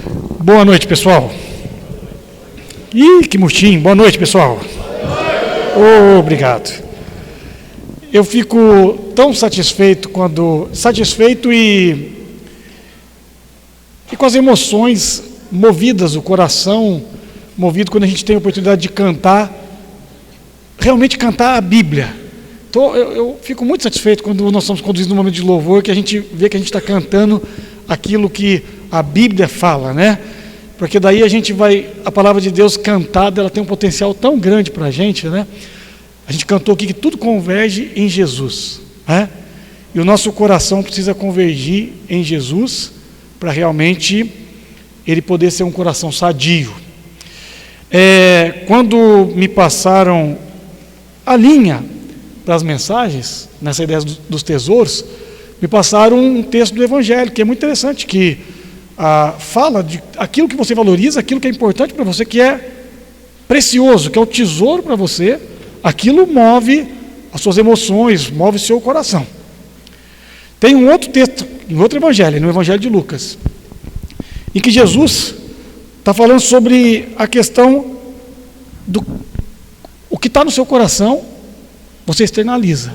Boa noite, pessoal. Ih, que murchinho. Boa noite, pessoal. Oh, obrigado. Eu fico tão satisfeito e com as emoções movidas, o coração movido quando a gente tem a oportunidade de cantar, realmente cantar a Bíblia. Então, eu fico muito satisfeito quando nós somos conduzidos num momento de louvor, que a gente vê que a gente está cantando aquilo que a Bíblia fala, né? Porque daí a palavra de Deus cantada, ela tem um potencial tão grande para a gente, né? A gente cantou aqui que tudo converge em Jesus, né? E o nosso coração precisa convergir em Jesus para realmente ele poder ser um coração sadio. Quando me passaram a linha para as mensagens, nessa ideia dos tesouros, me passaram um texto do Evangelho, que é muito interessante, que fala de aquilo que você valoriza, aquilo que é importante para você, que é precioso, que é o tesouro para você, aquilo move as suas emoções, move o seu coração. Tem um outro texto, em outro Evangelho, no Evangelho de Lucas, em que Jesus está falando sobre a questão do o que está no seu coração, você externaliza.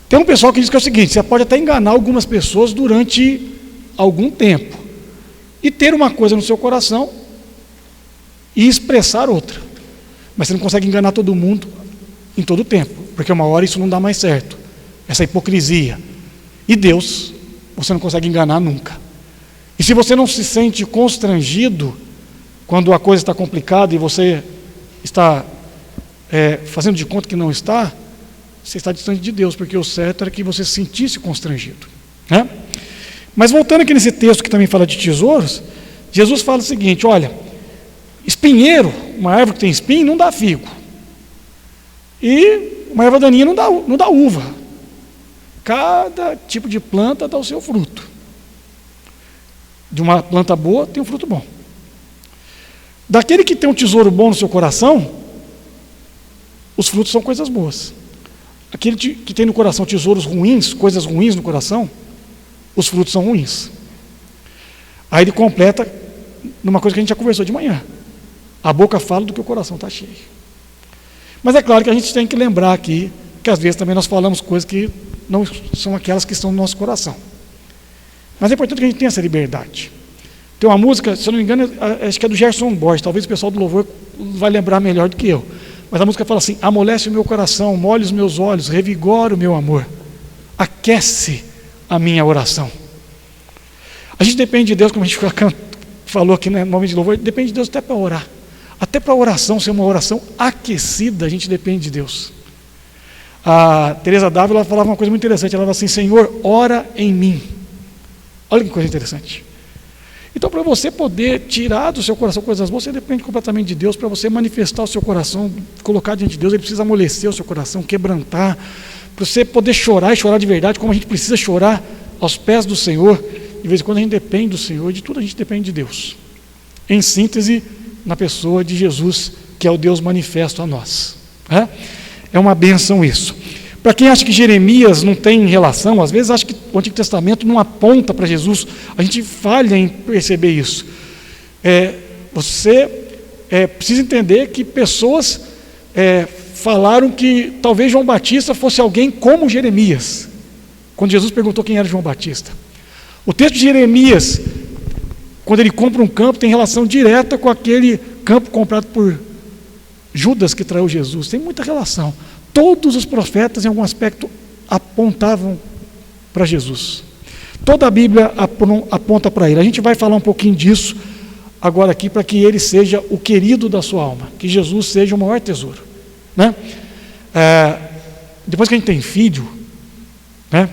Tem um pessoal que diz que é o seguinte: você pode até enganar algumas pessoas durante algum tempo e ter uma coisa no seu coração e expressar outra, mas você não consegue enganar todo mundo em todo o tempo, porque uma hora isso não dá mais certo, essa hipocrisia. E Deus, você não consegue enganar nunca. E se você não se sente constrangido quando a coisa está complicada e você está fazendo de conta que não está, você está distante de Deus, porque o certo era que você se sentisse constrangido, né? Mas voltando aqui nesse texto que também fala de tesouros, Jesus fala o seguinte: olha, espinheiro, uma árvore que tem espinho, não dá figo, e uma erva daninha não dá uva. Cada tipo de planta dá o seu fruto. De uma planta boa tem um fruto bom. Daquele que tem um tesouro bom no seu coração, os frutos são coisas boas. Aquele que tem no coração tesouros ruins, coisas ruins no coração, os frutos são ruins. Aí ele completa numa coisa que a gente já conversou de manhã: a boca fala do que o coração está cheio. Mas é claro que a gente tem que lembrar aqui que às vezes também nós falamos coisas que não são aquelas que estão no nosso coração. Mas é importante que a gente tenha essa liberdade. Tem uma música, se eu não me engano, acho que é do Gerson Borges, talvez o pessoal do louvor vai lembrar melhor do que eu, mas a música fala assim: amolece o meu coração, molhe os meus olhos, revigora o meu amor, aquece a minha oração. A gente depende de Deus, como a gente falou aqui no nome de louvor, depende de Deus até para orar. Até para a oração ser uma oração aquecida, a gente depende de Deus. A Teresa Dávila falava uma coisa muito interessante, ela falava assim: Senhor, ora em mim. Olha que coisa interessante. Então, para você poder tirar do seu coração coisas boas, você depende completamente de Deus. Para você manifestar o seu coração, colocar diante de Deus, ele precisa amolecer o seu coração, quebrantar, para você poder chorar e chorar de verdade, como a gente precisa chorar aos pés do Senhor. De vez em quando a gente depende do Senhor, de tudo a gente depende de Deus. Em síntese, na pessoa de Jesus, que é o Deus manifesto a nós. É uma bênção isso. Para quem acha que Jeremias não tem relação, às vezes acha que o Antigo Testamento não aponta para Jesus, a gente falha em perceber isso. Você precisa entender que pessoas falaram que talvez João Batista fosse alguém como Jeremias, quando Jesus perguntou quem era João Batista. O texto de Jeremias, quando ele compra um campo, tem relação direta com aquele campo comprado por Judas que traiu Jesus, tem muita relação. Todos os profetas, em algum aspecto, apontavam para Jesus. Toda a Bíblia aponta para ele. A gente vai falar um pouquinho disso agora aqui, para que ele seja o querido da sua alma, que Jesus seja o maior tesouro, né? Depois que a gente tem filho, né?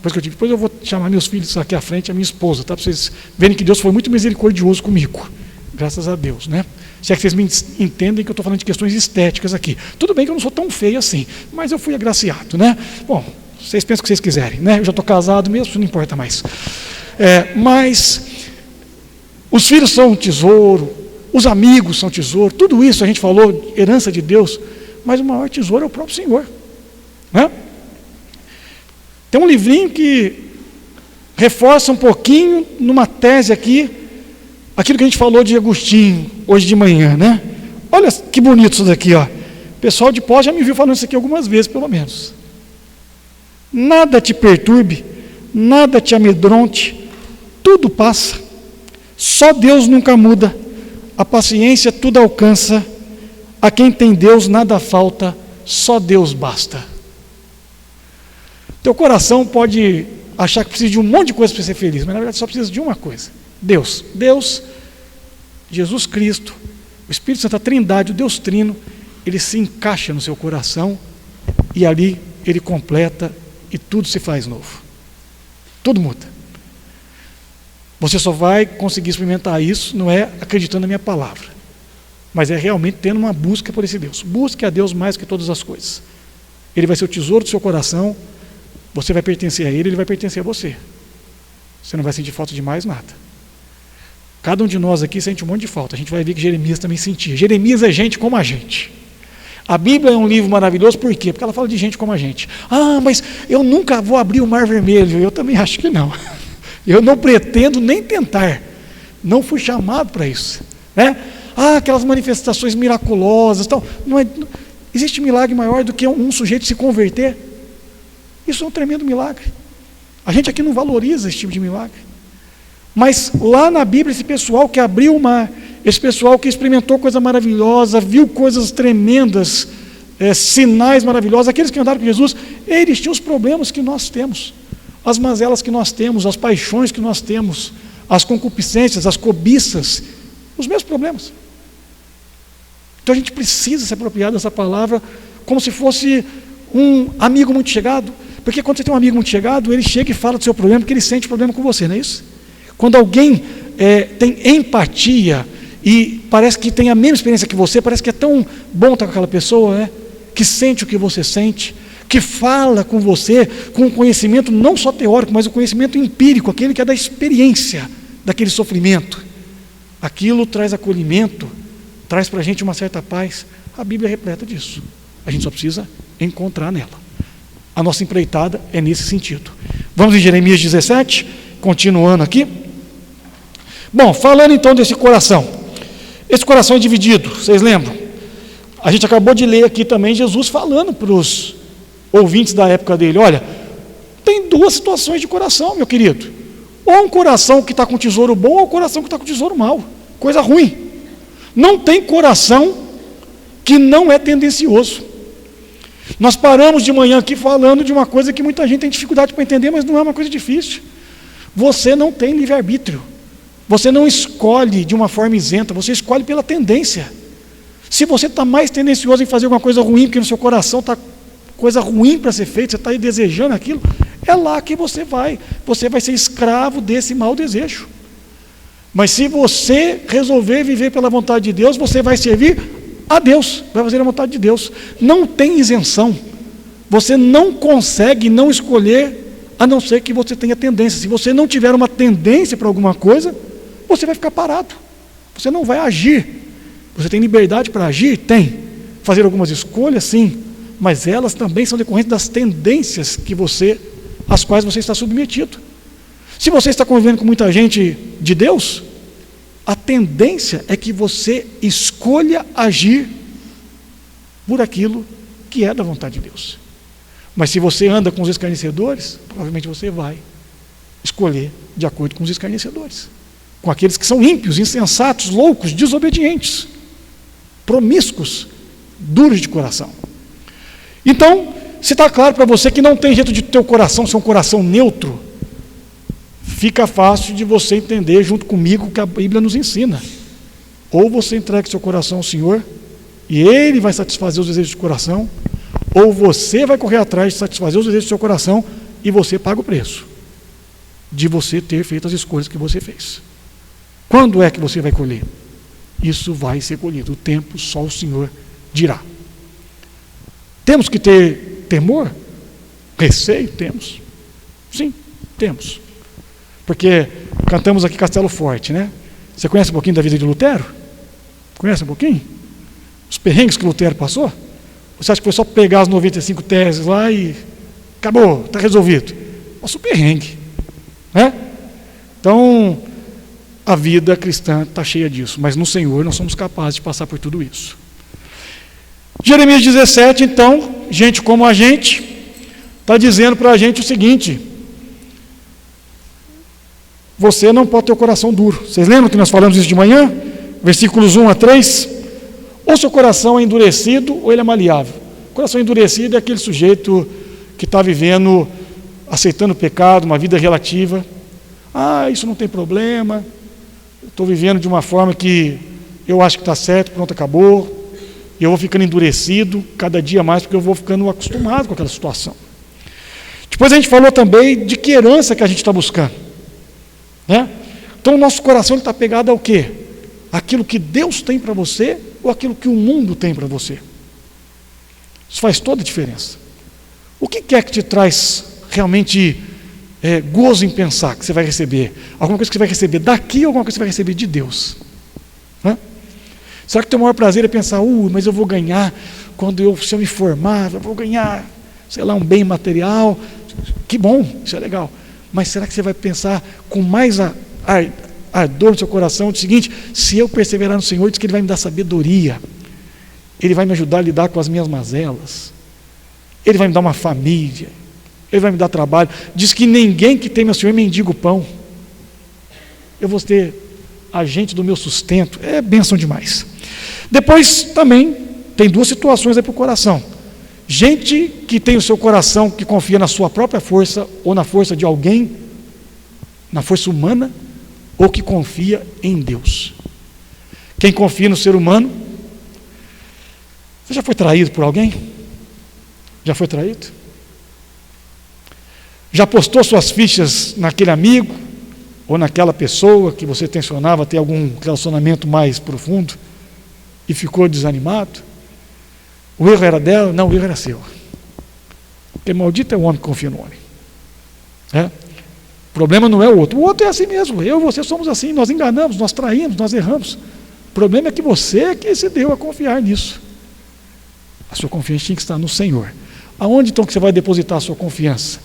Depois eu vou chamar meus filhos aqui à frente, a minha esposa, tá? Para vocês verem que Deus foi muito misericordioso comigo, graças a Deus, né? Se é que vocês me entendem que eu estou falando de questões estéticas aqui. Tudo bem que eu não sou tão feio assim, mas eu fui agraciado, né? Bom, vocês pensam o que vocês quiserem, né? Eu já estou casado mesmo, isso não importa mais. Mas os filhos são um tesouro, os amigos são tesouro, tudo isso a gente falou, herança de Deus, mas o maior tesouro é o próprio Senhor, né? Tem um livrinho que reforça um pouquinho numa tese aqui, aquilo que a gente falou de Agostinho hoje de manhã, né? Olha que bonito isso daqui, ó. O pessoal de Pós já me viu falando isso aqui algumas vezes, pelo menos. Nada te perturbe, nada te amedronte, tudo passa. Só Deus nunca muda, a paciência tudo alcança, a quem tem Deus nada falta, só Deus basta. Teu coração pode achar que precisa de um monte de coisa para ser feliz, mas na verdade só precisa de uma coisa: Deus. Deus, Jesus Cristo, o Espírito Santo, a Trindade, o Deus Trino, ele se encaixa no seu coração e ali ele completa e tudo se faz novo. Tudo muda. Você só vai conseguir experimentar isso, não é acreditando na minha palavra, mas é realmente tendo uma busca por esse Deus. Busque a Deus mais que todas as coisas. Ele vai ser o tesouro do seu coração, você vai pertencer a Ele, Ele vai pertencer a você. Você não vai sentir falta de mais nada. Cada um de nós aqui sente um monte de falta. A gente vai ver que Jeremias também sentia. Jeremias é gente como a gente. A Bíblia é um livro maravilhoso, por quê? Porque ela fala de gente como a gente. Ah, mas eu nunca vou abrir o Mar Vermelho. Eu também acho que não. Eu não pretendo nem tentar. Não fui chamado para isso, né? Ah, aquelas manifestações miraculosas, tal. Não existe milagre maior do que um sujeito se converter. Isso é um tremendo milagre. A gente aqui não valoriza esse tipo de milagre. Mas lá na Bíblia, esse pessoal que abriu o mar, esse pessoal que experimentou coisa maravilhosa, viu coisas tremendas, sinais maravilhosos, aqueles que andaram com Jesus, eles tinham os problemas que nós temos, as mazelas que nós temos, as paixões que nós temos, as concupiscências, as cobiças, os mesmos problemas. Então a gente precisa se apropriar dessa palavra como se fosse um amigo muito chegado, porque quando você tem um amigo muito chegado, ele chega e fala do seu problema, porque ele sente o problema com você, não é isso? Quando alguém tem empatia e parece que tem a mesma experiência que você, parece que é tão bom estar com aquela pessoa, né? Que sente o que você sente, que fala com você com um conhecimento não só teórico, mas o conhecimento empírico, aquele que é da experiência daquele sofrimento. Aquilo traz acolhimento, traz para a gente uma certa paz. A Bíblia é repleta disso. A gente só precisa encontrar nela. A nossa empreitada é nesse sentido. Vamos em Jeremias 17, continuando aqui. Bom, falando então desse coração. Esse coração é dividido, vocês lembram? A gente acabou de ler aqui também Jesus falando para os ouvintes da época dele: olha, tem duas situações de coração, meu querido. Ou um coração que está com tesouro bom, ou um coração que está com tesouro mau. Coisa ruim. Não tem coração que não é tendencioso. Nós paramos de manhã aqui falando de uma coisa que muita gente tem dificuldade para entender, mas não é uma coisa difícil. Você não tem livre-arbítrio. Você não escolhe de uma forma isenta, você escolhe pela tendência. Se você está mais tendencioso em fazer alguma coisa ruim, porque no seu coração está coisa ruim para ser feita, você está aí desejando aquilo, é lá que você vai ser escravo desse mau desejo. Mas se você resolver viver pela vontade de Deus, você vai servir a Deus, vai fazer a vontade de Deus. Não tem isenção. Você não consegue não escolher, a não ser que você tenha tendência. Se você não tiver uma tendência para alguma coisa, você vai ficar parado. Você não vai agir. Você tem liberdade para agir? Tem. Fazer algumas escolhas? Sim. Mas elas também são decorrentes das tendências às quais você está submetido. Se você está convivendo com muita gente de Deus, a tendência é que você escolha agir por aquilo que é da vontade de Deus. Mas se você anda com os escarnecedores, provavelmente você vai escolher de acordo com os escarnecedores, com aqueles que são ímpios, insensatos, loucos, desobedientes, promíscuos, duros de coração. Então, se está claro para você que não tem jeito de teu coração ser um coração neutro, fica fácil de você entender junto comigo o que a Bíblia nos ensina. Ou você entrega seu coração ao Senhor e Ele vai satisfazer os desejos do coração, ou você vai correr atrás de satisfazer os desejos do seu coração e você paga o preço de você ter feito as escolhas que você fez. Quando é que você vai colher? Isso vai ser colhido. O tempo só o Senhor dirá. Temos que ter temor? Receio? Temos. Sim, temos. Porque cantamos aqui Castelo Forte, né? Você conhece um pouquinho da vida de Lutero? Conhece um pouquinho? Os perrengues que Lutero passou? Você acha que foi só pegar as 95 teses lá e acabou, está resolvido? Nossa, o perrengue, né? Então, A vida cristã está cheia disso, mas no Senhor nós somos capazes de passar por tudo isso. Jeremias 17, então, gente como a gente, está dizendo para a gente o seguinte: você não pode ter o coração duro. Vocês lembram que nós falamos isso de manhã? Versículos 1 a 3. Ou seu coração é endurecido, ou ele é maleável. O coração endurecido é aquele sujeito que está vivendo, aceitando o pecado, uma vida relativa. Isso não tem problema, estou vivendo de uma forma que eu acho que está certo, pronto, acabou. E eu vou ficando endurecido cada dia mais, porque eu vou ficando acostumado com aquela situação. Depois a gente falou também de que herança que a gente está buscando, né? Então o nosso coração está pegado ao quê? Aquilo que Deus tem para você ou aquilo que o mundo tem para você? Isso faz toda a diferença. O que é que te traz realmente gozo em pensar que você vai receber? Alguma coisa que você vai receber daqui ou alguma coisa que você vai receber de Deus? Será que o teu maior prazer é pensar, mas eu vou ganhar, se eu me formar, eu vou ganhar, sei lá, um bem material? Que bom, isso é legal. Mas será que você vai pensar com mais ardor no seu coração o seguinte: se eu perseverar no Senhor, diz que Ele vai me dar sabedoria, Ele vai me ajudar a lidar com as minhas mazelas, Ele vai me dar uma família, Ele vai me dar trabalho. Diz que ninguém que teme ao Senhor mendiga o pão. Eu vou ter agente do meu sustento. É bênção demais. Depois também tem duas situações aí para o coração: gente que tem o seu coração que confia na sua própria força ou na força de alguém, na força humana, ou que confia em Deus. Quem confia no ser humano. Você já foi traído por alguém? Já foi traído? Já postou suas fichas naquele amigo ou naquela pessoa que você tensionava ter algum relacionamento mais profundo e ficou desanimado? O erro era dela? Não, o erro era seu. Porque maldito é o homem que confia no homem. O problema não é o outro. O outro é assim mesmo. Eu e você somos assim. Nós enganamos, nós traímos, nós erramos. O problema é que você que se deu a confiar nisso. A sua confiança tinha que estar no Senhor. Aonde então que você vai depositar a sua confiança?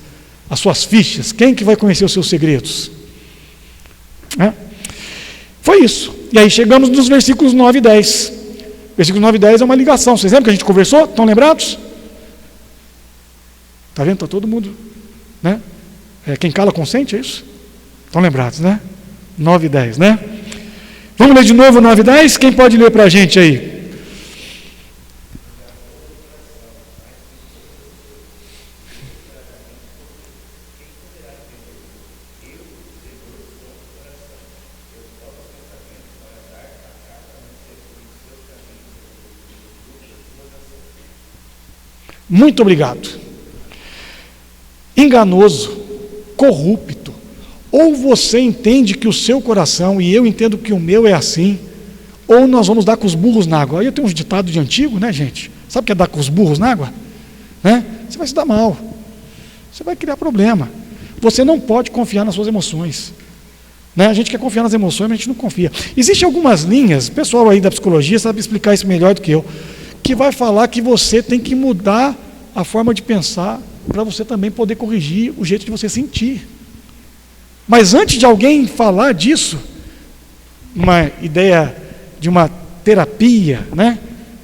As suas fichas? Quem que vai conhecer os seus segredos? Foi isso. E aí chegamos nos versículos 9 e 10. Versículos 9 e 10 é uma ligação. Vocês lembram que a gente conversou? Estão lembrados? Está vendo? Está todo mundo, né? Quem cala consente, é isso? Estão lembrados, né? 9 e 10, né? Vamos ler de novo 9 e 10? Quem pode ler para a gente aí? Muito obrigado. Enganoso, corrupto. Ou você entende que o seu coração, e eu entendo que o meu é assim, ou nós vamos dar com os burros na água. Aí eu tenho uns ditados de antigo, né, gente? Sabe o que é dar com os burros na água? Você vai se dar mal. Você vai criar problema. Você não pode confiar nas suas emoções. A gente quer confiar nas emoções, mas a gente não confia. Existem algumas linhas, o pessoal aí da psicologia sabe explicar isso melhor do que eu, que vai falar que você tem que mudar a forma de pensar para você também poder corrigir o jeito de você sentir. Mas antes de alguém falar disso, uma ideia de uma terapia,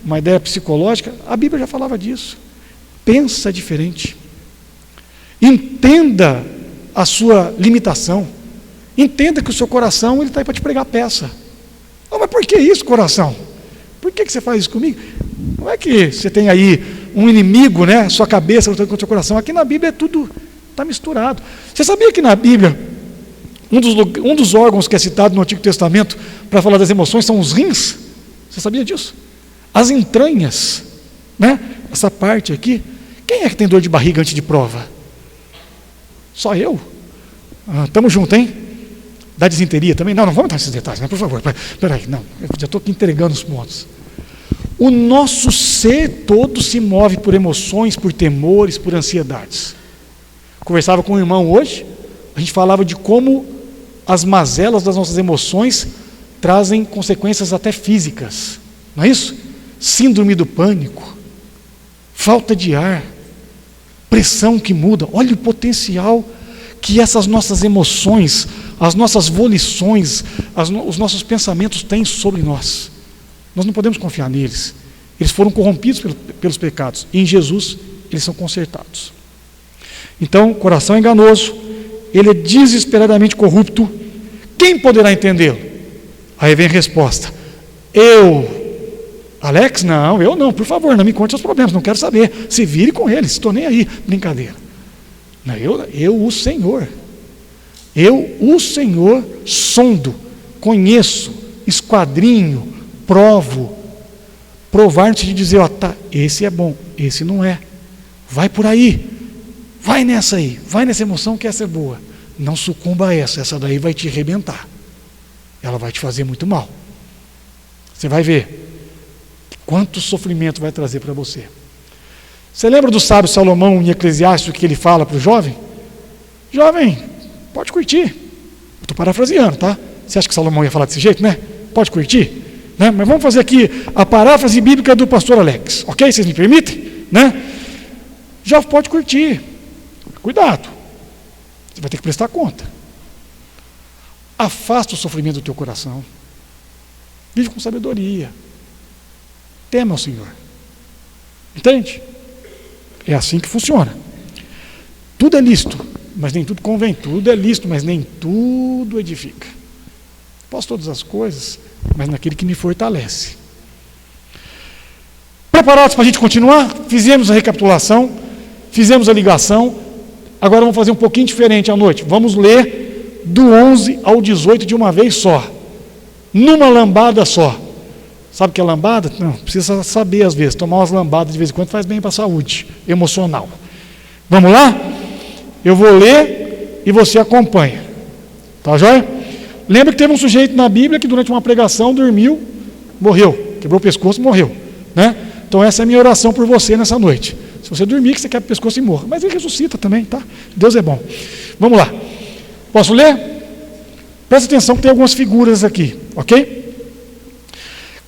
uma ideia psicológica, a Bíblia já falava disso. Pensa diferente. Entenda a sua limitação. Entenda que o seu coração está aí para te pregar peça. Mas por que isso, coração? Por que você faz isso comigo? Não é que você tem aí um inimigo, sua cabeça lutando contra o seu coração. Aqui na Bíblia tudo está misturado. Você sabia que na Bíblia, um dos órgãos que é citado no Antigo Testamento para falar das emoções são os rins? Você sabia disso? As entranhas, essa parte aqui. Quem é que tem dor de barriga antes de prova? Só eu? Estamos juntos, hein? Da disenteria também? Não vamos entrar nesses detalhes, por favor. Espera aí, eu já estou aqui entregando os pontos. O nosso ser todo se move por emoções, por temores, por ansiedades. Conversava com um irmão hoje, a gente falava de como as mazelas das nossas emoções trazem consequências até físicas, não é isso? Síndrome do pânico, falta de ar, pressão que muda. Olha o potencial que essas nossas emoções, as nossas volições, os nossos pensamentos têm sobre nós. Nós não podemos confiar neles. Eles foram corrompidos pelos pecados, e em Jesus eles são consertados. Então, o coração enganoso, ele é desesperadamente corrupto. Quem poderá entendê-lo? Aí vem a resposta: Alex, não, eu não, por favor, não me conte os problemas, não quero saber, se vire com eles, estou nem aí, brincadeira. Não, o Senhor, o Senhor sondo, conheço, esquadrinho, provo. Provar antes de dizer, tá, esse é bom, esse não é, vai por aí, vai nessa aí, vai nessa emoção que essa é boa, não sucumba a essa daí vai te arrebentar, ela vai te fazer muito mal, você vai ver quanto sofrimento vai trazer para você. Você lembra do sábio Salomão em Eclesiastes, que ele fala para o jovem? Jovem, pode curtir. Estou parafraseando, tá? Você acha que Salomão ia falar desse jeito, né? Pode curtir, né? Mas vamos fazer aqui a paráfrase bíblica do pastor Alex, ok? Vocês me permitem? Né? Jovem, pode curtir. Cuidado. Você vai ter que prestar conta. Afasta o sofrimento do teu coração. Vive com sabedoria. Tema ao Senhor. Entende? É assim que funciona. Tudo é lícito, mas nem tudo convém. Tudo é lícito, mas nem tudo edifica. Posso todas as coisas, mas naquele que me fortalece. Preparados para a gente continuar? Fizemos a recapitulação, fizemos a ligação. Agora vamos fazer um pouquinho diferente à noite. Vamos ler do 11 ao 18 de uma vez só, numa lambada só. Sabe o que é lambada? Não, precisa saber às vezes. Tomar umas lambadas de vez em quando faz bem para a saúde emocional. Vamos lá? Eu vou ler e você acompanha. Tá joia? Lembra que teve um sujeito na Bíblia que durante uma pregação dormiu, morreu. Quebrou o pescoço e morreu. Né? Então essa é a minha oração por você nessa noite. Se você dormir, que você quebra o pescoço e morra. Mas ele ressuscita também, tá? Deus é bom. Vamos lá. Posso ler? Presta atenção que tem algumas figuras aqui, ok?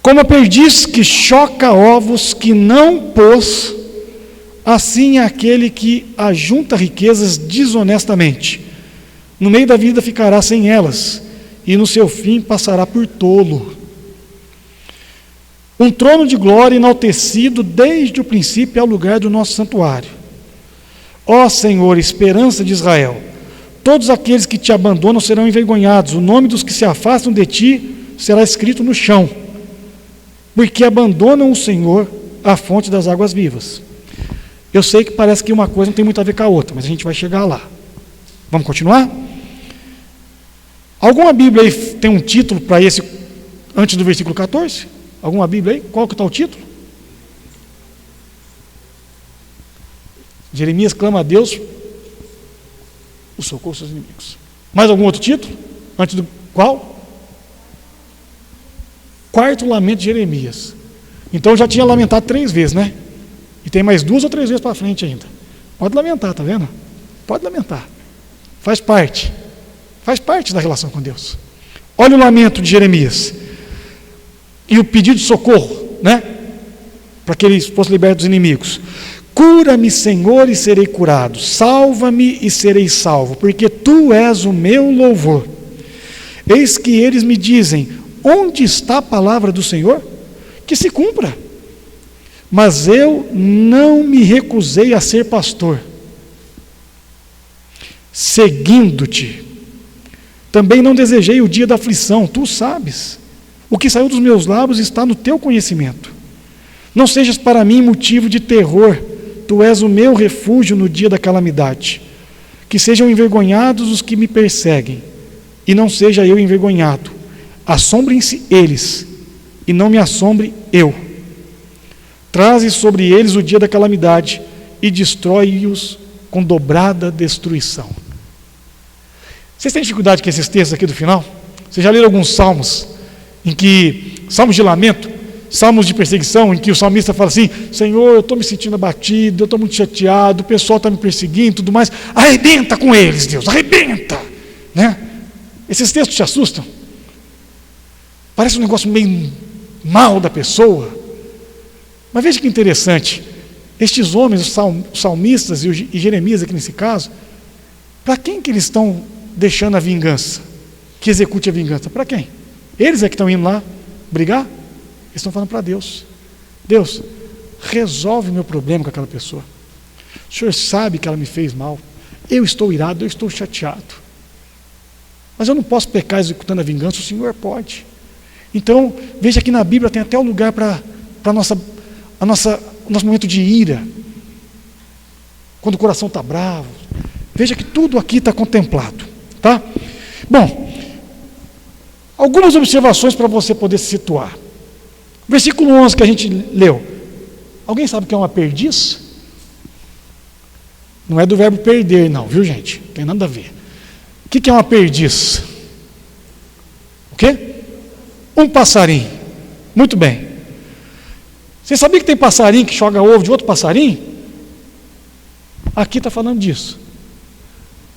Como a perdiz que choca ovos que não pôs, assim é aquele que ajunta riquezas desonestamente. No meio da vida ficará sem elas, e no seu fim passará por tolo. Um trono de glória enaltecido desde o princípio é o lugar do nosso santuário. Ó Senhor, esperança de Israel, todos aqueles que te abandonam serão envergonhados, o nome dos que se afastam de ti será escrito no chão. Porque abandonam o Senhor, a fonte das águas vivas. Eu sei que parece que uma coisa não tem muito a ver com a outra, mas a gente vai chegar lá. Vamos continuar? Alguma Bíblia aí tem um título para esse, antes do versículo 14? Alguma Bíblia aí? Qual que está o título? Jeremias clama a Deus o socorro dos seus inimigos. Mais algum outro título? Antes do qual? Quarto lamento de Jeremias. Então eu já tinha lamentado 3 vezes, né? E tem mais 2 ou 3 vezes para frente ainda. Pode lamentar, tá vendo? Pode lamentar. Faz parte. Faz parte da relação com Deus. Olha o lamento de Jeremias. E o pedido de socorro, né? Para que ele fosse liberto dos inimigos. Cura-me, Senhor, e serei curado. Salva-me e serei salvo, porque tu és o meu louvor. Eis que eles me dizem: onde está a palavra do Senhor? Que se cumpra. Mas eu não me recusei a ser pastor, seguindo-te. Também não desejei o dia da aflição, tu sabes. O que saiu dos meus lábios está no teu conhecimento. Não sejas para mim motivo de terror, tu és o meu refúgio no dia da calamidade. Que sejam envergonhados os que me perseguem, e não seja eu envergonhado. Assombrem-se eles, e não me assombre eu. Traze sobre eles o dia da calamidade, e destrói-os com dobrada destruição. Vocês têm dificuldade com esses textos aqui do final? Vocês já leram alguns salmos, salmos de lamento, salmos de perseguição, em que o salmista fala assim: Senhor, eu estou me sentindo abatido, eu estou muito chateado, o pessoal está me perseguindo e tudo mais. Arrebenta com eles, Deus, arrebenta, né? Esses textos te assustam? Parece um negócio meio mal da pessoa. Mas veja que interessante. Estes homens, os salmistas e Jeremias aqui nesse caso, Para quem que eles estão deixando a vingança? Que execute a vingança? Para quem? Eles é que estão indo lá brigar? Eles estão falando para Deus. Deus, resolve o meu problema com aquela pessoa. O Senhor sabe que ela me fez mal. Eu estou irado, eu estou chateado. Mas eu não posso pecar executando a vingança, o Senhor pode. Então, veja que na Bíblia tem até um lugar para o nosso momento de ira. Quando o coração está bravo. Veja que tudo aqui está contemplado. Tá? Bom, algumas observações para você poder se situar. Versículo 11 que a gente leu. Alguém sabe o que é uma perdiz? Não é do verbo perder, não, viu, gente? Não tem nada a ver. O que é uma perdiz? O quê? Um passarinho. Muito bem. Você sabia que tem passarinho que joga ovo de outro passarinho? Aqui está falando disso.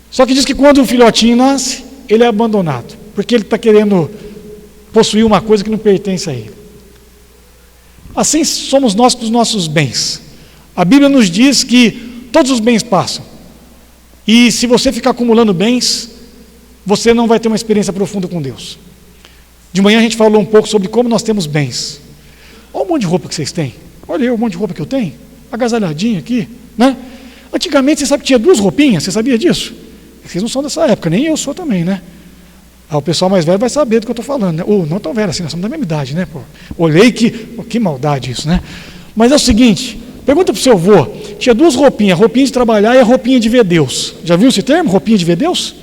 Só que diz que quando o filhotinho nasce, ele é abandonado, porque ele está querendo possuir uma coisa que não pertence a ele. Assim somos nós com os nossos bens. A Bíblia nos diz que todos os bens passam. E se você ficar acumulando bens, você não vai ter uma experiência profunda com Deus. De manhã a gente falou um pouco sobre como nós temos bens. Olha o monte de roupa que vocês têm. Olha aí o monte de roupa que eu tenho. Agasalhadinho aqui, né? Antigamente, você sabe que tinha 2 roupinhas, você sabia disso? Vocês não são dessa época, nem eu sou também, né? O pessoal mais velho vai saber do que eu estou falando, né? Não tão velho assim, nós somos da mesma idade, né? Pô, olhei que maldade isso, né? Mas é o seguinte, pergunta para o seu avô, tinha 2 roupinhas, a roupinha de trabalhar e a roupinha de ver Deus. Já viu esse termo, roupinha de ver Deus?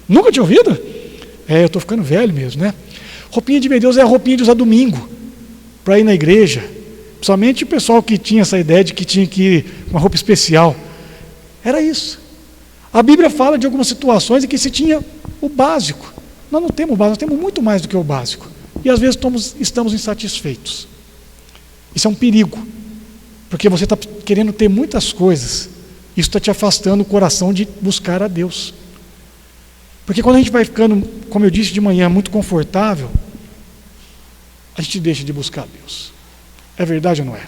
Nunca tinha ouvido? Eu estou ficando velho mesmo, né? Roupinha de ver Deus é a roupinha de usar domingo, para ir na igreja. Principalmente o pessoal que tinha essa ideia de que tinha que ir com uma roupa especial. Era isso. A Bíblia fala de algumas situações em que se tinha o básico. Nós não temos o básico, nós temos muito mais do que o básico. E às vezes estamos insatisfeitos. Isso é um perigo, porque você está querendo ter muitas coisas. Isso está te afastando o coração de buscar a Deus. Porque quando a gente vai ficando, como eu disse de manhã, muito confortável, a gente deixa de buscar a Deus. É verdade ou não é?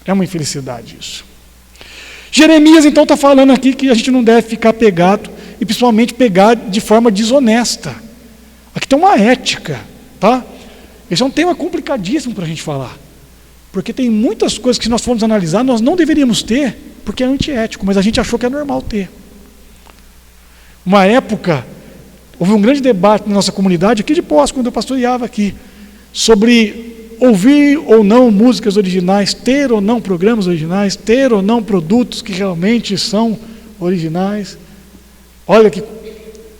É uma infelicidade isso. Jeremias então está falando aqui que a gente não deve ficar pegado, e principalmente pegar de forma desonesta. Aqui tem uma ética, tá? Esse é um tema complicadíssimo para a gente falar, porque tem muitas coisas que se nós formos analisar, nós não deveríamos ter, porque é antiético, mas a gente achou que é normal ter. Uma época, houve um grande debate na nossa comunidade, aqui de Poços, quando eu pastoreava aqui, sobre ouvir ou não músicas originais, ter ou não programas originais, ter ou não produtos que realmente são originais. Olha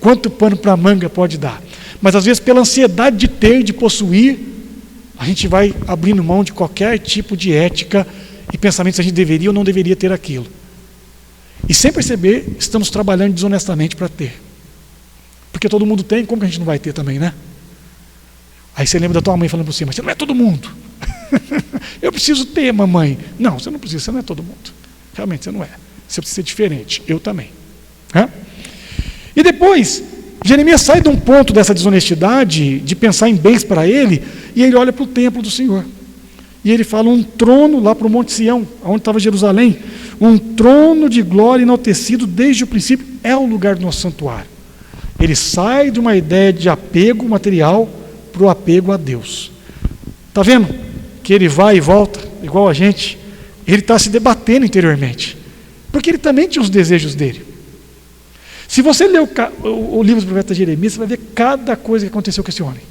quanto pano para manga pode dar. Mas às vezes pela ansiedade de ter, de possuir, a gente vai abrindo mão de qualquer tipo de ética e pensamento se a gente deveria ou não deveria ter aquilo. E sem perceber, estamos trabalhando desonestamente para ter. Porque todo mundo tem, como que a gente não vai ter também, né? Aí você lembra da tua mãe falando para você, mas você não é todo mundo. Eu preciso ter, mamãe. Não, você não precisa, você não é todo mundo. Realmente você não é. Você precisa ser diferente, eu também. E depois, Jeremias sai de um ponto dessa desonestidade, de pensar em bens para ele, e ele olha para o templo do Senhor. E ele fala, um trono lá para o Monte Sião, onde estava Jerusalém, um trono de glória enaltecido desde o princípio, é o lugar do nosso santuário. Ele sai de uma ideia de apego material para o apego a Deus. Está vendo? Que ele vai e volta, igual a gente. Ele está se debatendo interiormente. Porque ele também tinha os desejos dele. Se você ler o livro do profeta Jeremias, você vai ver cada coisa que aconteceu com esse homem.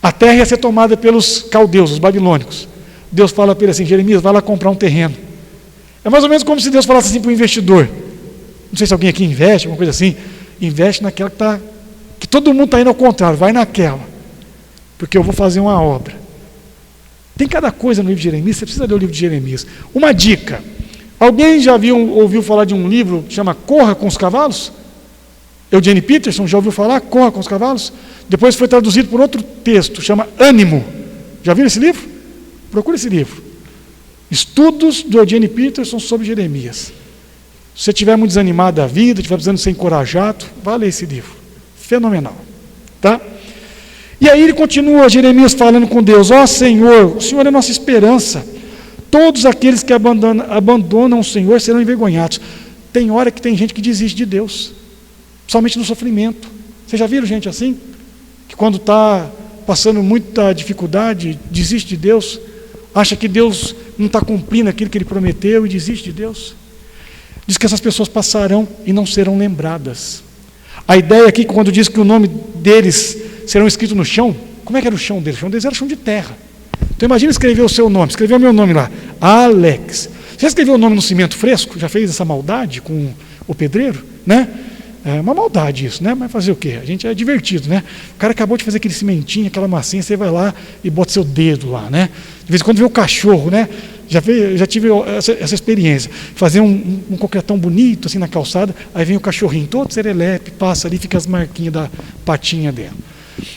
A terra ia ser tomada pelos caldeus, os babilônicos. Deus fala para ele assim, Jeremias, vai lá comprar um terreno. É mais ou menos como se Deus falasse assim para o investidor. Não sei se alguém aqui investe, alguma coisa assim. Investe naquela que todo mundo está indo ao contrário, vai naquela, porque eu vou fazer uma obra. Tem cada coisa no livro de Jeremias, você precisa ler o livro de Jeremias. Uma dica, alguém já ouviu falar de um livro que chama Corra com os Cavalos? Eugene Peterson, já ouviu falar? Corra com os Cavalos? Depois foi traduzido por outro texto, chama Ânimo. Já viram esse livro? Procure esse livro. Estudos do Eugene Peterson sobre Jeremias. Se você estiver muito desanimado da vida, estiver precisando ser encorajado, vá ler esse livro. Fenomenal. Tá? E aí ele continua, Jeremias falando com Deus, Senhor, o Senhor é nossa esperança. Todos aqueles que abandonam o Senhor serão envergonhados. Tem hora que tem gente que desiste de Deus, somente no sofrimento. Vocês já viram gente assim? Que quando está passando muita dificuldade, desiste de Deus, acha que Deus não está cumprindo aquilo que Ele prometeu e desiste de Deus. Diz que essas pessoas passarão e não serão lembradas. A ideia aqui, quando diz que o nome deles serão escritos no chão, como é que era o chão deles? O chão deles era chão de terra. Então imagina escrever o seu nome, escrever o meu nome lá, Alex. Já escreveu o nome no cimento fresco? Já fez essa maldade com o pedreiro? Né? É uma maldade isso, né? Mas fazer o quê? A gente é divertido, né? O cara acabou de fazer aquele cimentinho, aquela massinha, você vai lá e bota seu dedo lá, né? De vez em quando vê o cachorro, né? Já tive essa experiência. Fazer um concretão bonito assim na calçada, aí vem o cachorrinho todo serelepe, passa ali, fica as marquinhas da patinha dela.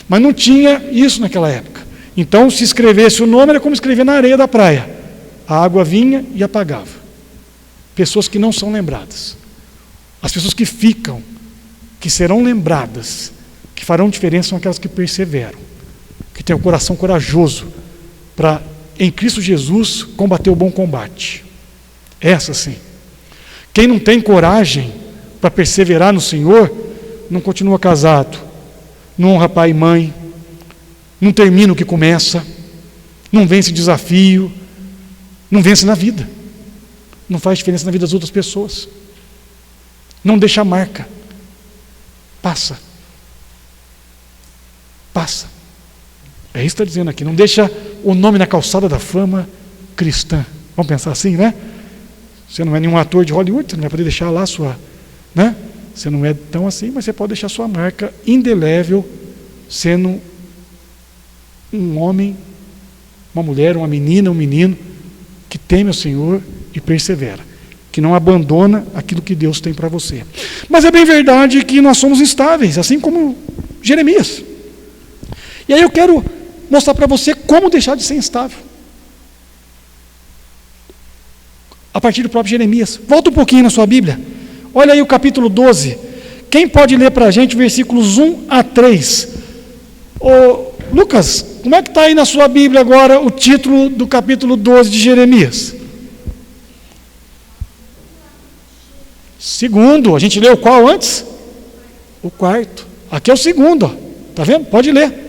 Mas não tinha isso naquela época. Então, se escrevesse o nome, era como escrever na areia da praia. A água vinha e apagava. Pessoas que não são lembradas. As pessoas que ficam, que serão lembradas, que farão diferença, são aquelas que perseveram, que têm o coração corajoso para, em Cristo Jesus, combater o bom combate. Essa sim. Quem não tem coragem para perseverar no Senhor, não continua casado, não honra pai e mãe, não termina o que começa, não vence desafio, não vence na vida, não faz diferença na vida das outras pessoas, não deixa marca, passa. É isso que está dizendo aqui, não deixa o nome na calçada da fama cristã. Vamos pensar assim, né? Você não é nenhum ator de Hollywood, você não vai poder deixar lá sua, né? Você não é tão assim, mas você pode deixar sua marca indelével, sendo um homem, uma mulher, uma menina, um menino que teme o Senhor e persevera, que não abandona aquilo que Deus tem para você. Mas é bem verdade que nós somos instáveis, assim como Jeremias. E aí eu quero mostrar para você como deixar de ser instável. A partir do próprio Jeremias. Volta um pouquinho na sua Bíblia. Olha aí o capítulo 12. Quem pode ler para a gente versículos 1 a 3? Ô, Lucas, como é que está aí na sua Bíblia agora o título do capítulo 12 de Jeremias? Segundo. A gente leu qual antes? O quarto. Aqui é o segundo, ó. Tá vendo? Pode ler.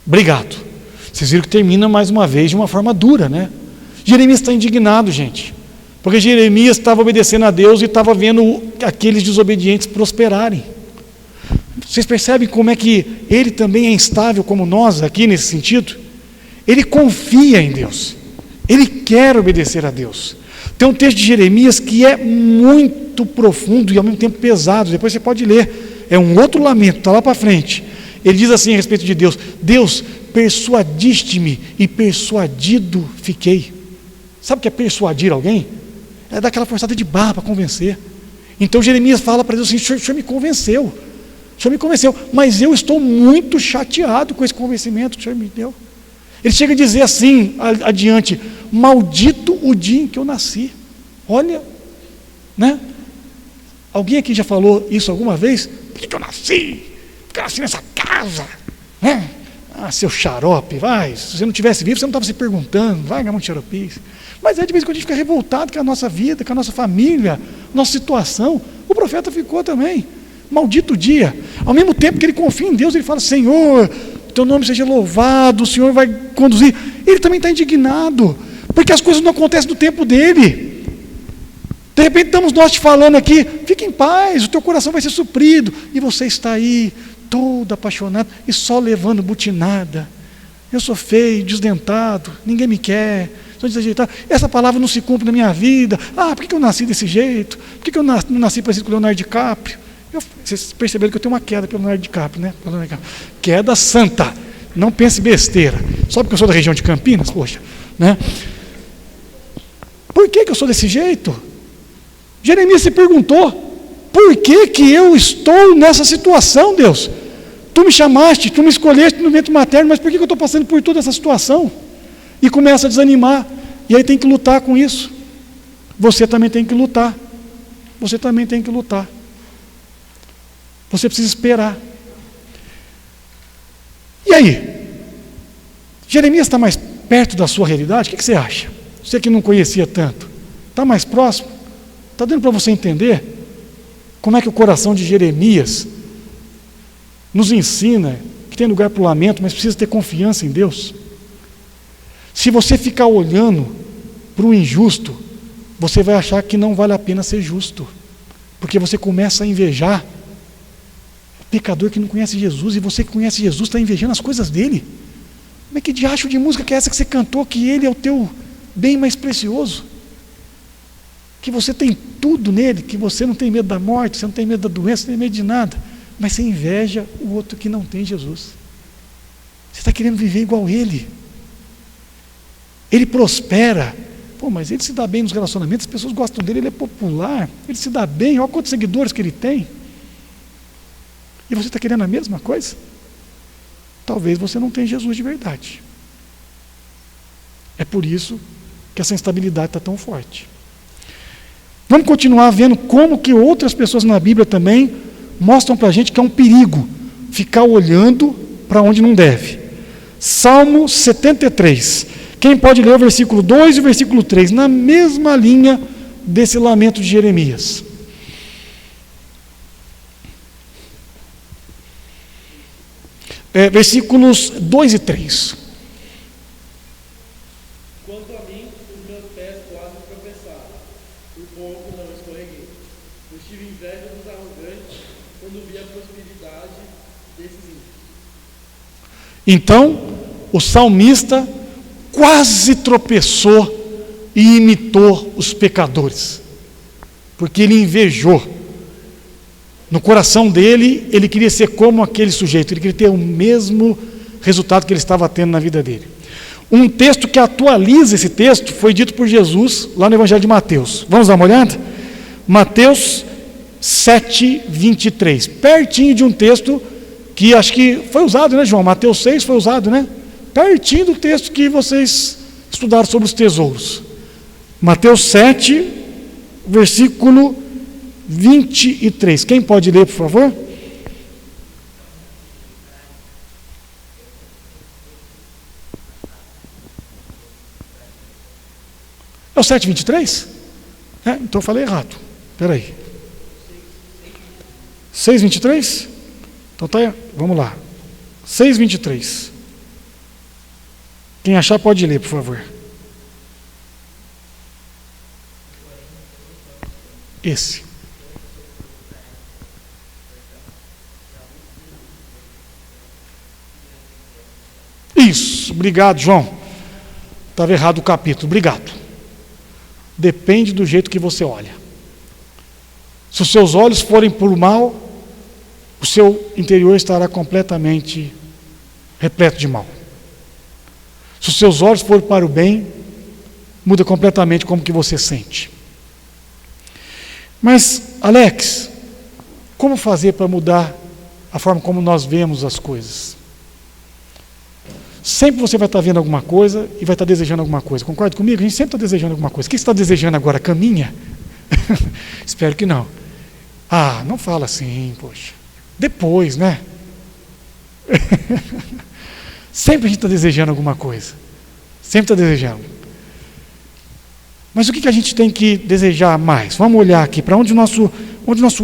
Obrigado. Vocês viram que termina mais uma vez de uma forma dura, né? Jeremias está indignado, gente, porque Jeremias estava obedecendo a Deus e estava vendo aqueles desobedientes prosperarem. Vocês percebem como é que ele também é instável como nós aqui nesse sentido? Ele confia em Deus, ele quer obedecer a Deus. Tem um texto de Jeremias que é muito profundo e ao mesmo tempo pesado, depois você pode ler, é um outro lamento, está lá para frente. Ele diz assim a respeito de Deus: Deus, persuadiste-me e persuadido fiquei. Sabe o que é persuadir alguém? É dar aquela forçada de barra para convencer. Então Jeremias fala para Deus assim: o senhor me convenceu, mas eu estou muito chateado com esse convencimento que o Senhor me deu. Ele chega a dizer assim, adiante: maldito o dia em que eu nasci. Olha, né? Alguém aqui já falou isso alguma vez? Por que eu nasci? Porque eu nasci nessa casa, né? Ah, seu xarope, vai. Se você não tivesse vivo, você não estava se perguntando, vai ganhar um xaropice. Mas de vez em quando a gente fica revoltado com a nossa vida, com a nossa família, nossa situação. O profeta ficou também. Maldito dia. Ao mesmo tempo que ele confia em Deus, ele fala: Senhor, teu nome seja louvado, o Senhor vai conduzir. Ele também está indignado, porque as coisas não acontecem no tempo dele. De repente estamos nós te falando aqui: fique em paz, o teu coração vai ser suprido, e você está aí todo apaixonado e só levando butinada. Eu sou feio, desdentado, ninguém me quer, sou desajeitado. Essa palavra não se cumpre na minha vida. Por que eu nasci desse jeito? Por que eu não nasci parecido com o Leonardo DiCaprio? Vocês perceberam que eu tenho uma queda pelo Leonardo DiCaprio, né? Queda santa. Não pense besteira. Só porque eu sou da região de Campinas, poxa, né? Por que eu sou desse jeito? Jeremias se perguntou: por que eu estou nessa situação, Deus? Tu me chamaste, tu me escolheste no ventre materno, mas por que eu estou passando por toda essa situação? E começa a desanimar, e aí tem que lutar com isso. Você também tem que lutar. Você também tem que lutar. Você precisa esperar. E aí? Jeremias está mais perto da sua realidade? O que você acha? Você que não conhecia tanto, está mais próximo? Está dando para você entender como é que o coração de Jeremias nos ensina que tem lugar para o lamento, mas precisa ter confiança em Deus? Se você ficar olhando para o injusto, você vai achar que não vale a pena ser justo, porque você começa a invejar o pecador que não conhece Jesus, e você que conhece Jesus está invejando as coisas dele. Como é que diacho de música que é essa que você cantou, que ele é o teu bem mais precioso? Que você tem tudo nele, que você não tem medo da morte, você não tem medo da doença, não tem medo de nada, mas você inveja o outro que não tem Jesus. Você está querendo viver igual ele. Ele prospera. Mas ele se dá bem nos relacionamentos, as pessoas gostam dele, ele é popular, ele se dá bem, olha quantos seguidores que ele tem. E você está querendo a mesma coisa? Talvez você não tenha Jesus de verdade. É por isso que essa instabilidade está tão forte. Vamos continuar vendo como que outras pessoas na Bíblia também mostram para a gente que é um perigo ficar olhando para onde não deve. Salmo 73. Quem pode ler o versículo 2 e o versículo 3, na mesma linha desse lamento de Jeremias. Versículos 2 e 3. Quanto a mim, os meus pés quase tropeçaram, por pouco não escorreguei. Eu tive inveja dos arrogantes quando vi a prosperidade desses ímpios. Então, o salmista quase tropeçou e imitou os pecadores, porque ele invejou. No coração dele, ele queria ser como aquele sujeito, ele queria ter o mesmo resultado que ele estava tendo na vida dele. Um texto que atualiza esse texto foi dito por Jesus lá no Evangelho de Mateus. Vamos dar uma olhada? Mateus 7:23, pertinho de um texto que acho que foi usado, né, João? Mateus 6 foi usado, né? Pertinho do texto que vocês estudaram sobre os tesouros. Mateus 7, versículo 23. Quem pode ler, por favor? É o 7:23? Então eu falei errado. Espera aí. 6:23? Então tá, vamos lá. 6:23. Quem achar pode ler, por favor. Esse. Isso, obrigado, João. Estava errado o capítulo, obrigado. Depende do jeito que você olha. Se os seus olhos forem para o mal, o seu interior estará completamente repleto de mal. Se os seus olhos forem para o bem, muda completamente como que você sente. Mas, Alex, como fazer para mudar a forma como nós vemos as coisas? Sempre você vai estar vendo alguma coisa e vai estar desejando alguma coisa. Concorda comigo? A gente sempre está desejando alguma coisa. O que você está desejando agora? Caminha? Espero que não. Não fala assim, poxa. Depois, né? Sempre a gente está desejando alguma coisa. Sempre está desejando. Mas o que a gente tem que desejar mais? Vamos olhar aqui para onde o nosso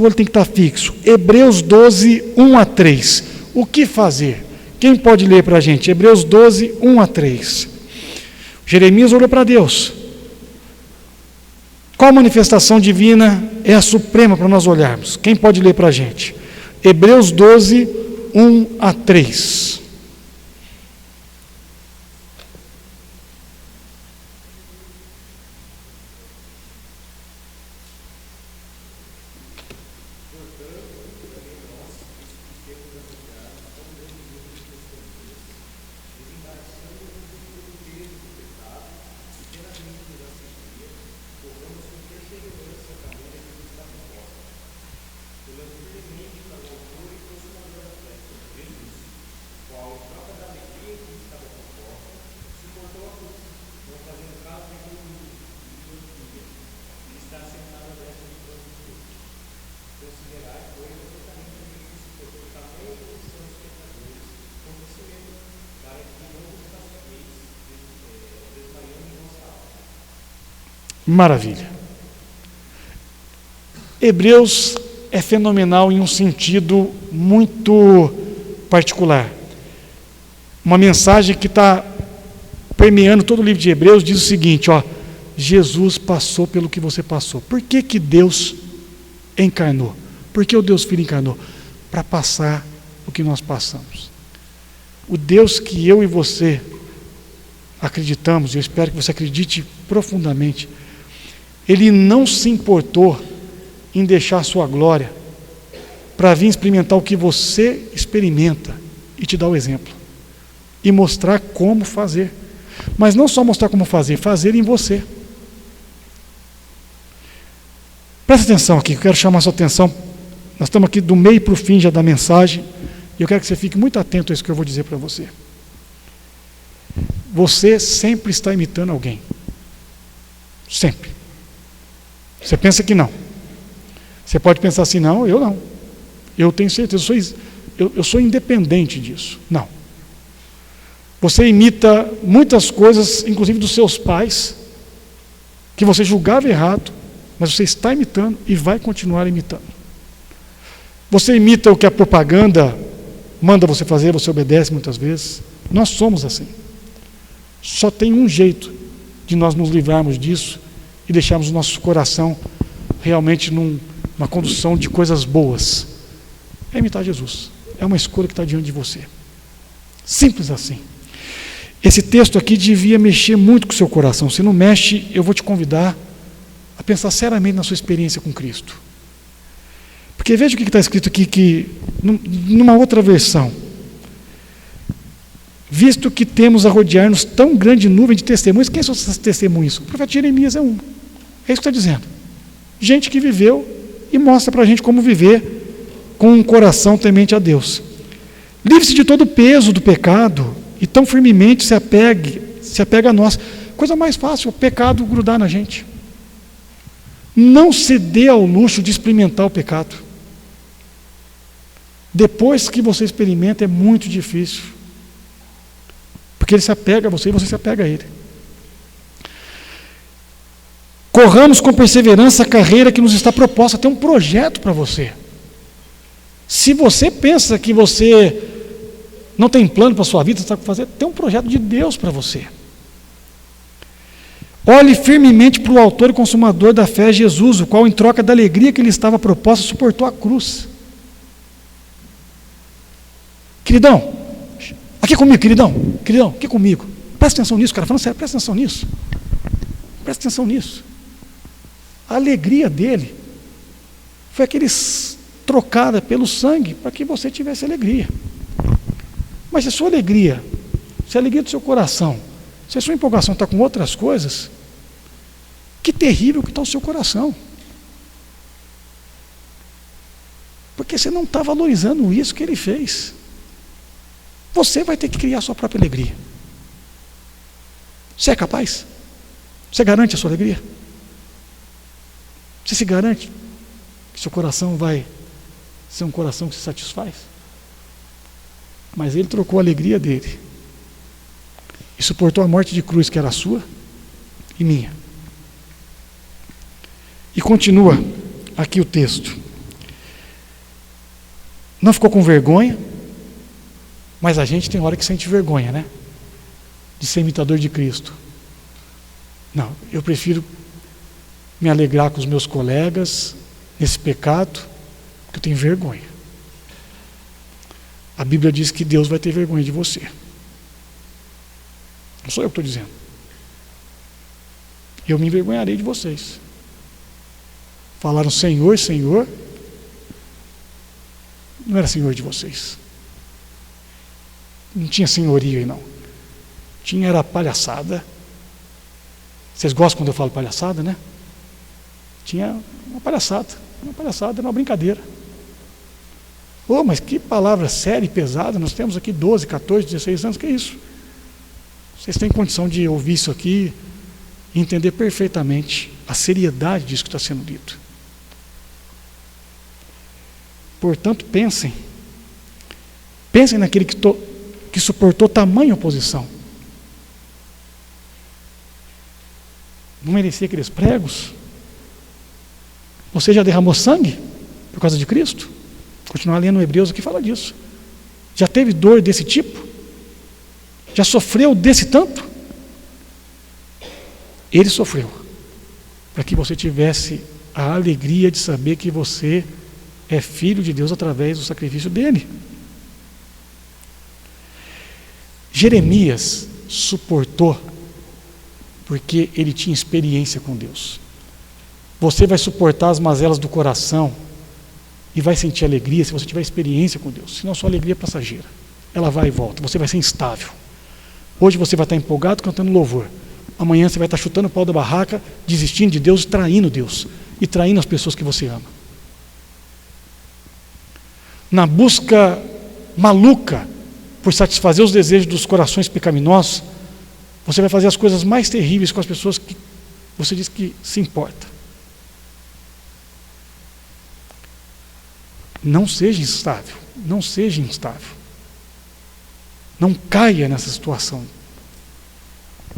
olho tem que estar fixo. Hebreus 12, 1-3. O que fazer? Quem pode ler para a gente? Hebreus 12, 1-3. Jeremias olhou para Deus. Qual manifestação divina é a suprema para nós olharmos? Quem pode ler para a gente? Hebreus 12, 1 a 3. Maravilha. Hebreus é fenomenal em um sentido muito particular. Uma mensagem que está permeando todo o livro de Hebreus diz o seguinte, ó, Jesus passou pelo que você passou. Por que que Deus encarnou? Por que o Deus Filho encarnou? Para passar o que nós passamos. O Deus que eu e você acreditamos, e eu espero que você acredite profundamente, Ele não se importou em deixar a sua glória para vir experimentar o que você experimenta e te dar o exemplo. E mostrar como fazer. Mas não só mostrar como fazer, fazer em você. Presta atenção aqui, eu quero chamar a sua atenção. Nós estamos aqui do meio para o fim já da mensagem, e eu quero que você fique muito atento a isso que eu vou dizer para você. Você sempre está imitando alguém. Sempre. Você pensa que não. Você pode pensar assim, não, eu não. Eu tenho certeza, eu sou independente disso. Não. Você imita muitas coisas, inclusive dos seus pais, que você julgava errado, mas você está imitando e vai continuar imitando. Você imita o que a propaganda manda você fazer, você obedece muitas vezes. Nós somos assim. Só tem um jeito de nós nos livrarmos disso e deixarmos o nosso coração realmente numa condução de coisas boas. É imitar Jesus. É uma escolha que está diante de você. Simples assim. Esse texto aqui devia mexer muito com o seu coração. Se não mexe, eu vou te convidar a pensar seriamente na sua experiência com Cristo. Porque veja o que está escrito aqui, que numa outra versão. Visto que temos a rodear-nos tão grande nuvem de testemunhas, quem são essas testemunhas? O profeta Jeremias é um. É isso que está dizendo. Gente que viveu e mostra para a gente como viver com um coração temente a Deus. Livre-se de todo o peso do pecado e tão firmemente se apega a nós. Coisa mais fácil, o pecado grudar na gente. Não se dê ao luxo de experimentar o pecado. Depois que você experimenta, é muito difícil. Porque ele se apega a você e você se apega a ele. Corramos com perseverança a carreira que nos está proposta. Tem um projeto para você. Se você pensa que você não tem plano para a sua vida, sabe o que fazer? Tem um projeto de Deus para você. Olhe firmemente para o autor e consumador da fé, Jesus, o qual, em troca da alegria que lhe estava proposta, suportou a cruz. Queridão, aqui comigo, queridão, aqui comigo. Presta atenção nisso, cara, falando sério, presta atenção nisso. Presta atenção nisso. A alegria dele foi trocada pelo sangue para que você tivesse alegria. Mas se a sua alegria, se a alegria do seu coração, se a sua empolgação está com outras coisas, que terrível que está o seu coração. Porque você não está valorizando isso que ele fez. Você vai ter que criar a sua própria alegria. Você é capaz? Você garante a sua alegria? Você se garante que seu coração vai ser um coração que se satisfaz? Mas ele trocou a alegria dele e suportou a morte de cruz que era sua e minha. E continua aqui o texto. Não ficou com vergonha, mas a gente tem hora que sente vergonha, né? De ser imitador de Cristo. Não, eu prefiro me alegrar com os meus colegas nesse pecado, porque eu tenho vergonha. A Bíblia diz que Deus vai ter vergonha de você. Não sou eu que estou dizendo. Eu me envergonharei de vocês. Falaram Senhor, Senhor. Não era Senhor de vocês. Não tinha senhoria aí, não. Tinha era palhaçada. Vocês gostam quando eu falo palhaçada, né? Tinha uma palhaçada, era uma brincadeira. Oh, mas que palavra séria e pesada, nós temos aqui 12, 14, 16 anos, que é isso? Vocês têm condição de ouvir isso aqui e entender perfeitamente a seriedade disso que está sendo dito. Portanto, pensem naquele que suportou tamanha oposição. Não merecia aqueles pregos? Você já derramou sangue por causa de Cristo? Continuar lendo Hebreus aqui fala disso. Já teve dor desse tipo? Já sofreu desse tanto? Ele sofreu para que você tivesse a alegria de saber que você é filho de Deus através do sacrifício dele. Jeremias suportou porque ele tinha experiência com Deus. Você vai suportar as mazelas do coração e vai sentir alegria se você tiver experiência com Deus. Senão sua alegria é passageira. Ela vai e volta. Você vai ser instável. Hoje você vai estar empolgado cantando louvor. Amanhã você vai estar chutando o pau da barraca, desistindo de Deus, traindo Deus e traindo as pessoas que você ama. Na busca maluca por satisfazer os desejos dos corações pecaminosos, você vai fazer as coisas mais terríveis com as pessoas que você diz que se importa. Não seja instável, não seja instável. Não caia nessa situação.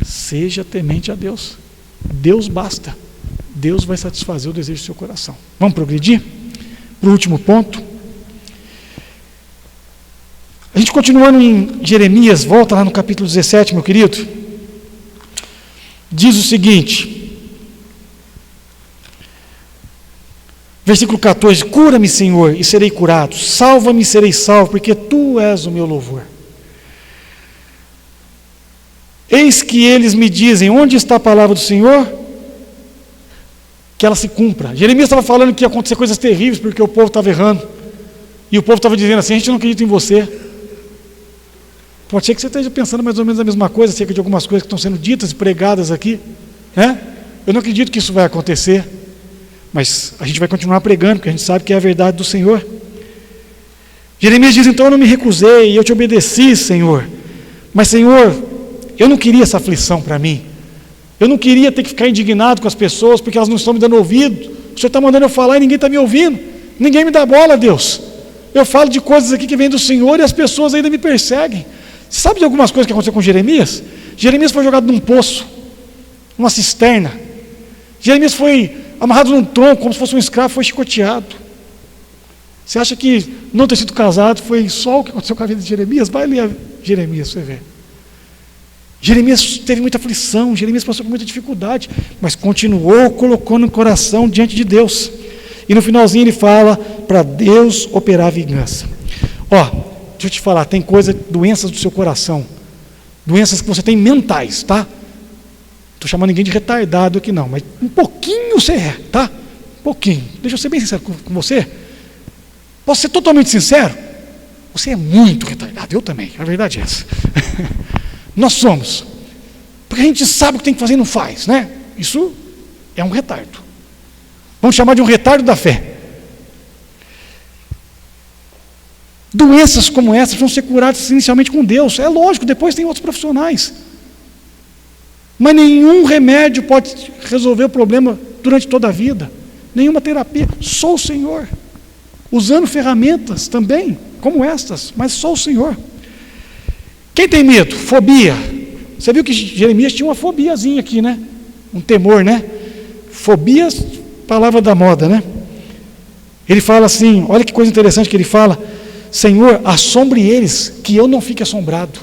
Seja temente a Deus. Deus basta. Deus vai satisfazer o desejo do seu coração. Vamos progredir? Para o último ponto. A gente continuando em Jeremias, volta lá no capítulo 17, meu querido. Diz o seguinte, versículo 14: cura-me, Senhor, e serei curado, salva-me e serei salvo, porque Tu és o meu louvor. Eis que eles me dizem, onde está a palavra do Senhor? Que ela se cumpra. Jeremias estava falando que ia acontecer coisas terríveis, porque o povo estava errando, e o povo estava dizendo assim, a gente não acredita em você. Pode ser que você esteja pensando mais ou menos a mesma coisa, acerca de algumas coisas que estão sendo ditas e pregadas aqui, né? Eu não acredito que isso vai acontecer, mas a gente vai continuar pregando, porque a gente sabe que é a verdade do Senhor. Jeremias diz, então eu não me recusei, eu te obedeci, Senhor. Mas, Senhor, eu não queria essa aflição para mim. Eu não queria ter que ficar indignado com as pessoas, porque elas não estão me dando ouvido. O Senhor está mandando eu falar e ninguém está me ouvindo. Ninguém me dá bola, Deus. Eu falo de coisas aqui que vêm do Senhor e as pessoas ainda me perseguem. Você sabe de algumas coisas que aconteceu com Jeremias? Jeremias foi jogado num poço, numa cisterna. Jeremias foi amarrado num tronco, como se fosse um escravo, foi chicoteado. Você acha que não ter sido casado foi só o que aconteceu com a vida de Jeremias? Vai ler Jeremias, você vê. Jeremias teve muita aflição, Jeremias passou por muita dificuldade, mas continuou colocando o coração diante de Deus. E no finalzinho ele fala para Deus operar a vingança. Deixa eu te falar, tem doenças do seu coração, doenças que você tem mentais, tá? Não estou chamando ninguém de retardado aqui não, mas um pouquinho você é, tá? Um pouquinho. Deixa eu ser bem sincero com você. Posso ser totalmente sincero? Você é muito retardado, eu também, a verdade é essa. Nós somos. Porque a gente sabe o que tem que fazer e não faz, né? Isso é um retardo. Vamos chamar de um retardo da fé. Doenças como essas vão ser curadas inicialmente com Deus. É lógico, depois tem outros profissionais. Mas nenhum remédio pode resolver o problema durante toda a vida. Nenhuma terapia. Só o Senhor. Usando ferramentas também, como estas, mas só o Senhor. Quem tem medo? Fobia. Você viu que Jeremias tinha uma fobiazinha aqui, né? Um temor, né? Fobias, palavra da moda, né? Ele fala assim, olha que coisa interessante que ele fala, Senhor, assombre eles, que eu não fique assombrado.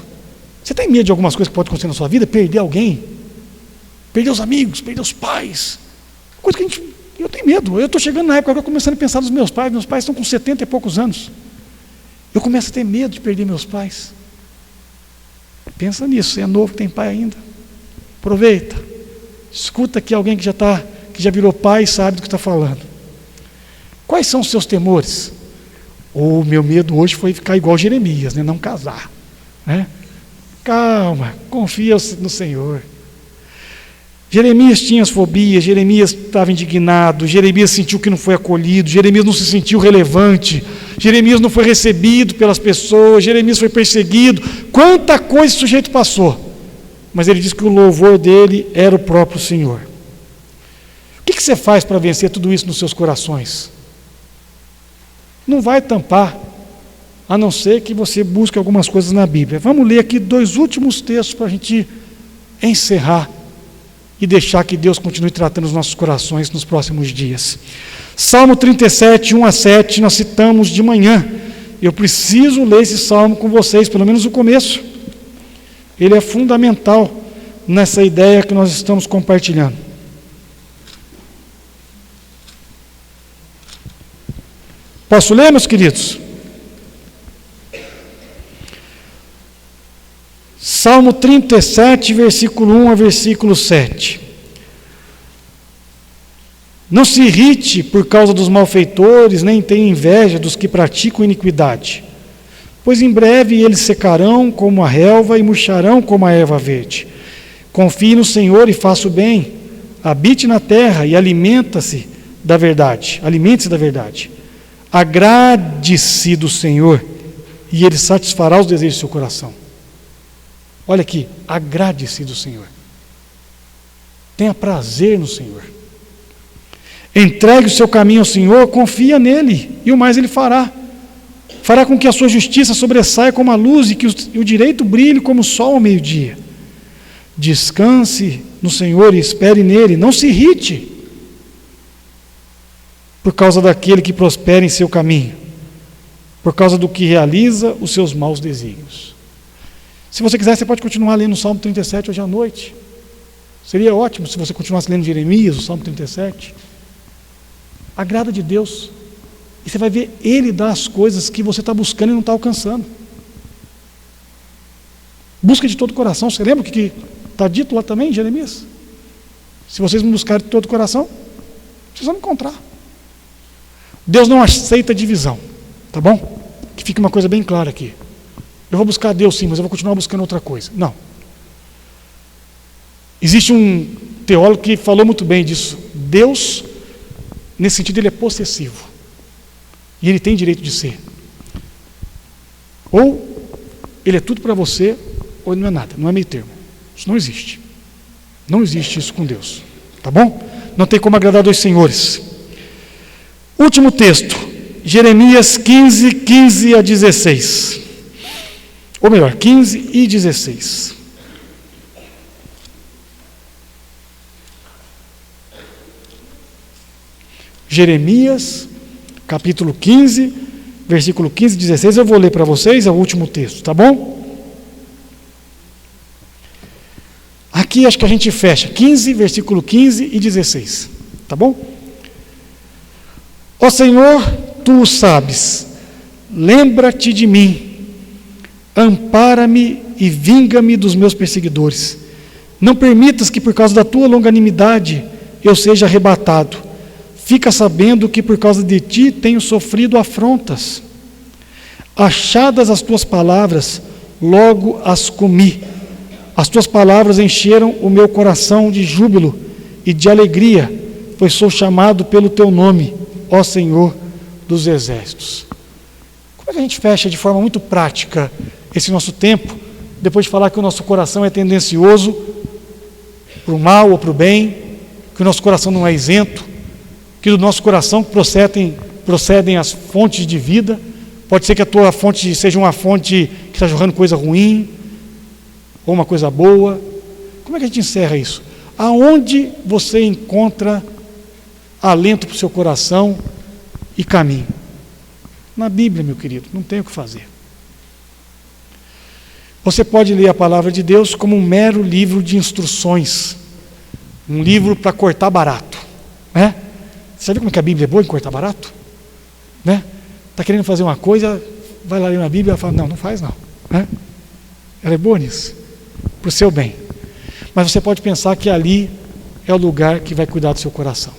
Você tem medo de algumas coisas que podem acontecer na sua vida? Perder alguém? Perder os amigos? Perder os pais? Coisa que eu tenho medo. Eu estou chegando na época, agora começando a pensar nos meus pais estão com 70 e poucos anos. Eu começo a ter medo de perder meus pais. Pensa nisso, você é novo, tem pai ainda. Aproveita. Escuta aqui alguém que já virou pai e sabe do que está falando. Quais são os seus temores? O meu medo hoje foi ficar igual Jeremias, né? Não casar. Né? Calma, confia no Senhor. Jeremias tinha as fobias, Jeremias estava indignado, Jeremias sentiu que não foi acolhido, Jeremias não se sentiu relevante, Jeremias não foi recebido pelas pessoas, Jeremias foi perseguido. Quanta coisa esse sujeito passou. Mas ele disse que o louvor dele era o próprio Senhor. O que você faz para vencer tudo isso nos seus corações? Não vai tampar, a não ser que você busque algumas coisas na Bíblia. Vamos ler aqui 2 últimos textos para a gente encerrar e deixar que Deus continue tratando os nossos corações nos próximos dias. Salmo 37, 1-7, nós citamos de manhã. Eu preciso ler esse salmo com vocês, pelo menos o começo. Ele é fundamental nessa ideia que nós estamos compartilhando. Posso ler, meus queridos? Salmo 37, versículo 1 a versículo 7. Não se irrite por causa dos malfeitores, nem tenha inveja dos que praticam iniquidade, pois em breve eles secarão como a relva e murcharão como a erva verde. Confie no Senhor e faça o bem, habite na terra e alimente-se da verdade. Agrade-se do Senhor e Ele satisfará os desejos do seu coração. Olha aqui, agrade-se do Senhor. Tenha prazer no Senhor. Entregue o seu caminho ao Senhor, confia nele, e o mais Ele fará. Fará com que a sua justiça sobressaia como a luz e que o direito brilhe como o sol ao meio-dia. Descanse no Senhor e espere nele. Não se irrite por causa daquele que prospera em seu caminho, por causa do que realiza os seus maus desígnios. Se você quiser, você pode continuar lendo o Salmo 37 hoje à noite. Seria ótimo se você continuasse lendo Jeremias, o Salmo 37. Agrada de Deus. E você vai ver Ele dar as coisas que você está buscando e não está alcançando. Busca de todo o coração. Você lembra o que está dito lá também em Jeremias? Se vocês me buscarem de todo o coração, vocês vão me encontrar. Deus não aceita divisão, tá bom? Que fique uma coisa bem clara aqui. Eu vou buscar Deus sim, mas eu vou continuar buscando outra coisa. Não. Existe um teólogo que falou muito bem disso. Deus, nesse sentido, Ele é possessivo. E Ele tem direito de ser. Ou Ele é tudo para você, ou Ele não é nada, não é meio termo. Isso não existe. Não existe isso com Deus. Tá bom? Não tem como agradar dois senhores. Último texto, Jeremias 15, 15 a 16. Ou melhor, 15 e 16. Jeremias, capítulo 15, versículo 15 e 16. Eu vou ler para vocês, é o último texto, tá bom? Aqui acho que a gente fecha, 15, versículo 15 e 16, tá bom? Ó Senhor, Tu o sabes, lembra-te de mim, ampara-me e vinga-me dos meus perseguidores. Não permitas que por causa da Tua longanimidade eu seja arrebatado. Fica sabendo que por causa de Ti tenho sofrido afrontas. Achadas as Tuas palavras, logo as comi. As Tuas palavras encheram o meu coração de júbilo e de alegria, pois sou chamado pelo Teu nome, ó Senhor dos exércitos. Como é que a gente fecha de forma muito prática esse nosso tempo, depois de falar que o nosso coração é tendencioso para o mal ou para o bem, que o nosso coração não é isento, que do nosso coração procedem as fontes de vida? Pode ser que a tua fonte seja uma fonte que está jorrando coisa ruim, ou uma coisa boa. Como é que a gente encerra isso? Aonde você encontra alento para o seu coração e caminho? Na Bíblia, meu querido, não tem o que fazer. Você pode ler a palavra de Deus como um mero livro de instruções, um livro para cortar barato, né? Você sabe como é que a Bíblia é boa em cortar barato? Né? Está querendo fazer uma coisa, vai lá ler na Bíblia e fala, não faz não. Né? Ela é boa nisso, para o seu bem. Mas você pode pensar que ali é o lugar que vai cuidar do seu coração.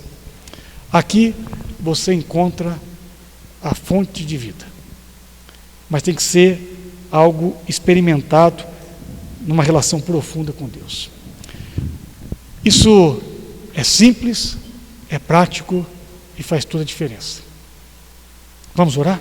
Aqui você encontra a fonte de vida. Mas tem que ser algo experimentado numa relação profunda com Deus. Isso é simples, é prático e faz toda a diferença. Vamos orar?